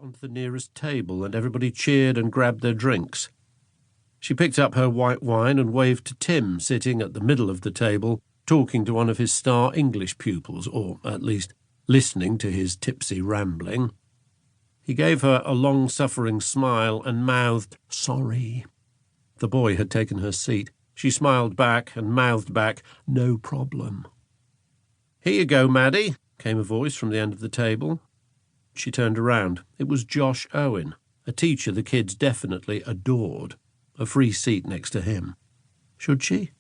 onto the nearest table, and everybody cheered and grabbed their drinks. She picked up her white wine and waved to Tim, sitting at the middle of the table, talking to one of his star English pupils, or at least listening to his tipsy rambling. He gave her a long-suffering smile and mouthed, "Sorry." The boy had taken her seat. She smiled back and mouthed back, "No problem." "Here you go, Maddie," came a voice from the end of the table. She turned around. It was Josh Owen, a teacher the kids definitely adored. A free seat next to him. Should she?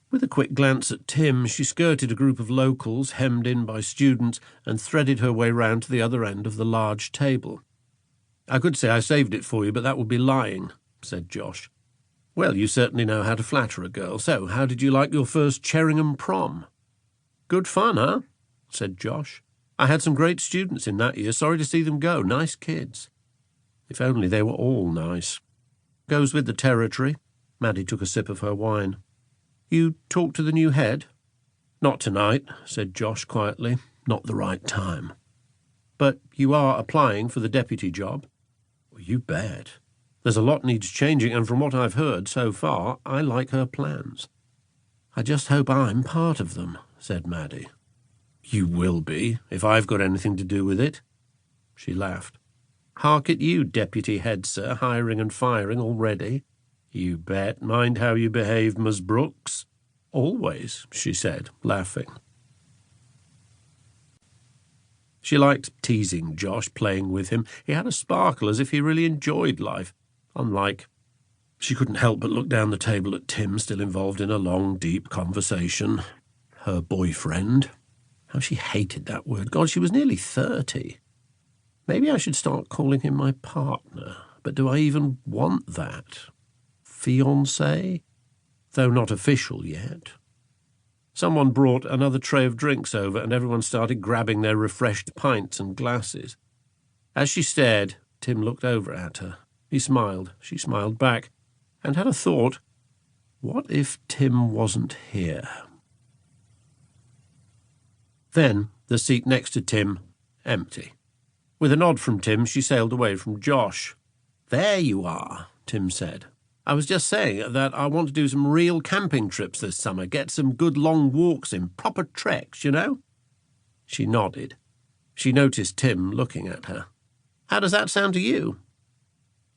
With a quick glance at Tim, she skirted a group of locals hemmed in by students and threaded her way round to the other end of the large table. "I could say I saved it for you, but that would be lying," said Josh. "Well, you certainly know how to flatter a girl. So, how did you like your first Cherringham prom?" "Good fun, huh?" said Josh. "I had some great students in that year. Sorry to see them go. Nice kids." If only they were all nice. Goes with the territory. Maddie took a sip of her wine. "You talked to the new head?" "Not tonight," said Josh quietly. "Not the right time." "But you are applying for the deputy job?" "Well, you bet. There's a lot needs changing, and from what I've heard so far, I like her plans." "I just hope I'm part of them," said Maddie. "You will be, if I've got anything to do with it." She laughed. "Hark at you, deputy head, sir, hiring and firing already." "You bet. Mind how you behave, Miss Brooks." "Always," she said, laughing. She liked teasing Josh, playing with him. He had a sparkle, as if he really enjoyed life. Unlike... She couldn't help but look down the table at Tim, still involved in a long, deep conversation. Her boyfriend. How she hated that word. God, she was nearly 30. Maybe I should start calling him my partner. But do I even want that? Fiancé? Though not official yet. Someone brought another tray of drinks over, and everyone started grabbing their refreshed pints and glasses. As she stared, Tim looked over at her. He smiled. She smiled back, and had a thought. What if Tim wasn't here? Then the seat next to Tim, empty. With a nod from Tim, she sailed away from Josh. "There you are," Tim said. "I was just saying that I want to do some real camping trips this summer, get some good long walks in, proper treks, you know?" She nodded. She noticed Tim looking at her. "How does that sound to you?"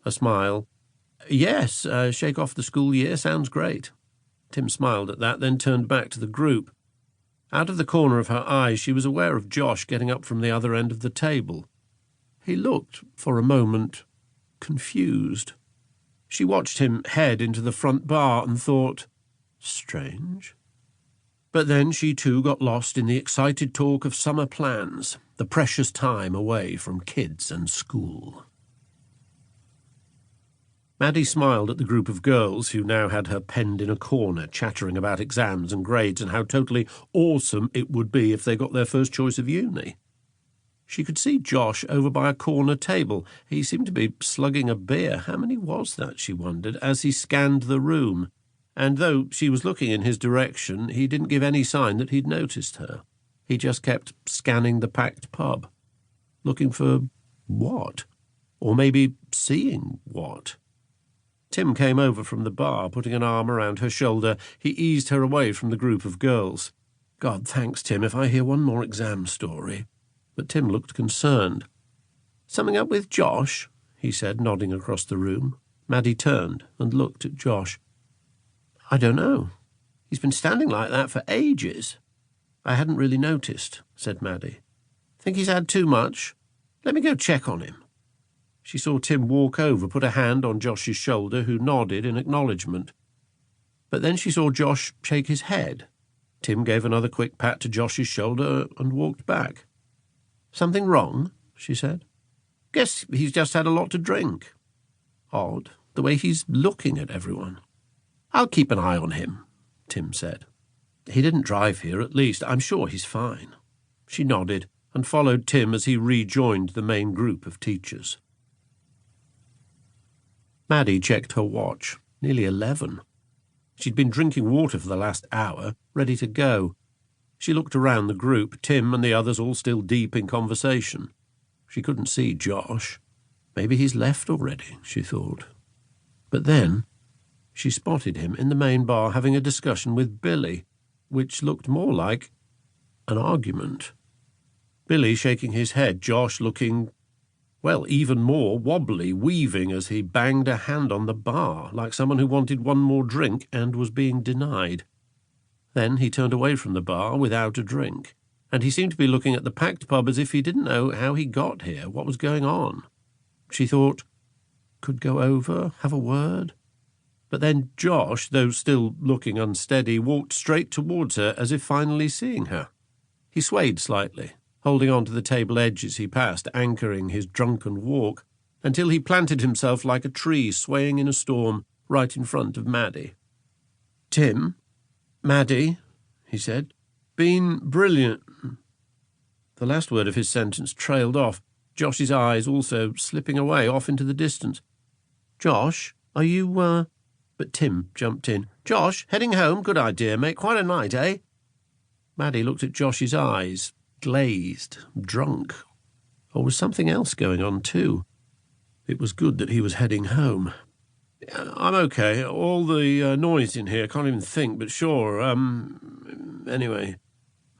A smile. "Yes, shake off the school year, sounds great." Tim smiled at that, then turned back to the group. Out of the corner of her eye, she was aware of Josh getting up from the other end of the table. He looked, for a moment, confused. She watched him head into the front bar and thought, strange. But then she too got lost in the excited talk of summer plans, the precious time away from kids and school. Maddie smiled at the group of girls who now had her penned in a corner, chattering about exams and grades and how totally awesome it would be if they got their first choice of uni. She could see Josh over by a corner table. He seemed to be slugging a beer. How many was that, she wondered, as he scanned the room. And though she was looking in his direction, he didn't give any sign that he'd noticed her. He just kept scanning the packed pub. Looking for what? Or maybe seeing what? Tim came over from the bar, putting an arm around her shoulder. He eased her away from the group of girls. "God, thanks, Tim, if I hear one more exam story." But Tim looked concerned. "Something up with Josh?" he said, nodding across the room. Maddie turned and looked at Josh. "I don't know. He's been standing like that for ages." "I hadn't really noticed," said Maddie. "Think he's had too much? Let me go check on him." She saw Tim walk over, put a hand on Josh's shoulder, who nodded in acknowledgement. But then she saw Josh shake his head. Tim gave another quick pat to Josh's shoulder and walked back. "Something wrong?" she said. "Guess he's just had a lot to drink." "Odd, the way he's looking at everyone." "I'll keep an eye on him," Tim said. "He didn't drive here, at least. I'm sure he's fine." She nodded and followed Tim as he rejoined the main group of teachers. Maddie checked her watch. Nearly 11. She'd been drinking water for the last hour, ready to go. She looked around the group, Tim and the others all still deep in conversation. She couldn't see Josh. Maybe he's left already, she thought. But then she spotted him in the main bar having a discussion with Billy, which looked more like an argument. Billy shaking his head, Josh looking, well, even more wobbly, weaving as he banged a hand on the bar, like someone who wanted one more drink and was being denied. Then he turned away from the bar without a drink, and he seemed to be looking at the packed pub as if he didn't know how he got here, what was going on. She thought, could go over, have a word. But then Josh, though still looking unsteady, walked straight towards her as if finally seeing her. He swayed slightly, holding on to the table edge as he passed, anchoring his drunken walk, until he planted himself like a tree swaying in a storm right in front of Maddie. "Tim, Maddie," he said, "been brilliant." The last word of his sentence trailed off, Josh's eyes also slipping away off into the distance. "Josh, are you, But Tim jumped in. "Josh, heading home? Good idea, mate. Quite a night, eh?" Maddie looked at Josh's eyes, glazed, drunk. Or was something else going on too? It was good that he was heading home. "I'm okay. All the noise in here, can't even think, but sure, anyway."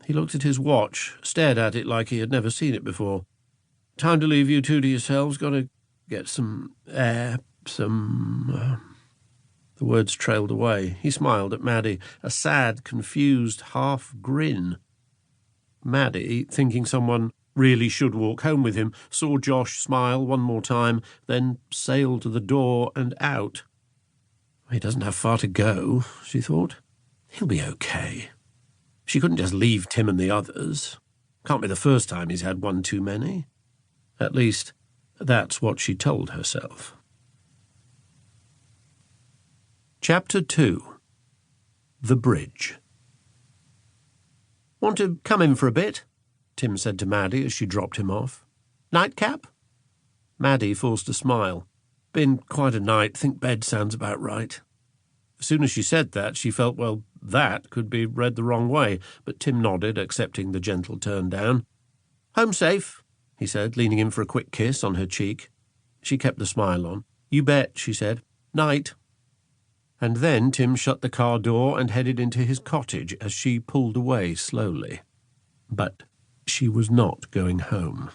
He looked at his watch, stared at it like he had never seen it before. "Time to leave you two to yourselves. Got to get some air, The words trailed away. He smiled at Maddie, a sad, confused half grin. Maddie, thinking someone really should walk home with him, saw Josh smile one more time, then sail to the door and out. He doesn't have far to go, she thought. He'll be okay. She couldn't just leave Tim and the others. Can't be the first time he's had one too many. At least, that's what she told herself. Chapter 2. The Bridge. "Want to come in for a bit?" Tim said to Maddie as she dropped him off. "Nightcap?" Maddie forced a smile. "Been quite a night. Think bed sounds about right." As soon as she said that, she felt, well, that could be read the wrong way, but Tim nodded, accepting the gentle turn down. "Home safe," he said, leaning in for a quick kiss on her cheek. She kept the smile on. "You bet," she said. "Night." And then Tim shut the car door and headed into his cottage as she pulled away slowly. But she was not going home.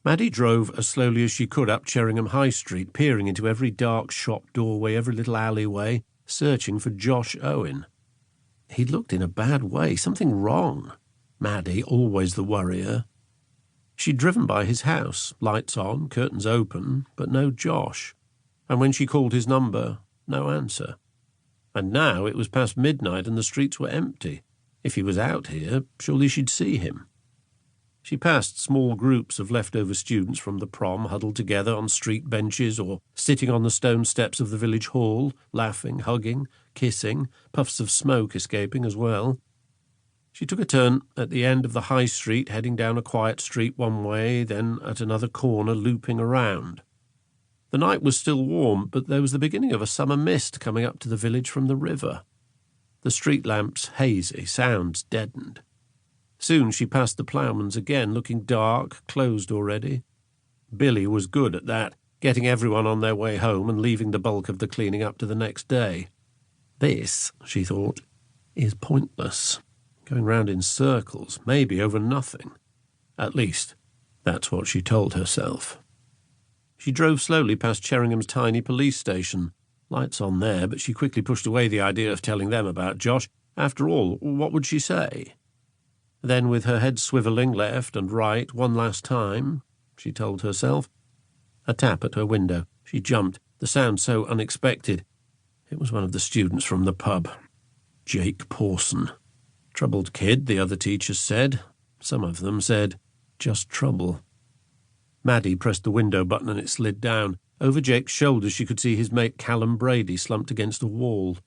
Maddie drove as slowly as she could up Cherringham High Street, peering into every dark shop doorway, every little alleyway, searching for Josh Owen. He'd looked in a bad way, something wrong. Maddie, always the worrier. She'd driven by his house, lights on, curtains open, but no Josh. And when she called his number, no answer. And now it was past midnight and the streets were empty. If he was out here, surely she'd see him. She passed small groups of leftover students from the prom huddled together on street benches or sitting on the stone steps of the village hall, laughing, hugging, kissing, puffs of smoke escaping as well. She took a turn at the end of the high street, heading down a quiet street one way, then at another corner looping around. The night was still warm, but there was the beginning of a summer mist coming up to the village from the river. The street lamps hazy, sounds deadened. Soon she passed the ploughman's again, looking dark, closed already. Billy was good at that, getting everyone on their way home and leaving the bulk of the cleaning up to the next day. This, she thought, is pointless. Going round in circles, maybe over nothing. At least, that's what she told herself. She drove slowly past Cherringham's tiny police station. Lights on there, but she quickly pushed away the idea of telling them about Josh. After all, what would she say? Then, with her head swivelling left and right one last time, she told herself. A tap at her window. She jumped, the sound so unexpected. It was one of the students from the pub. Jake Pawson. Troubled kid, the other teachers said. Some of them said, just trouble. Maddie pressed the window button and it slid down. Over Jake's shoulders she could see his mate Callum Brady slumped against a wall.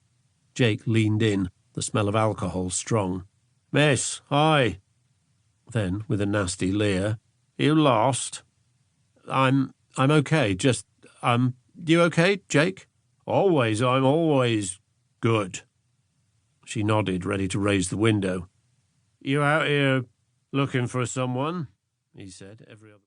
Jake leaned in, the smell of alcohol strong. "Miss, hi." Then, with a nasty leer, "You lost?" I'm okay, just, you okay, Jake?" I'm always good." She nodded, ready to raise the window. "You out here looking for someone?" he said every other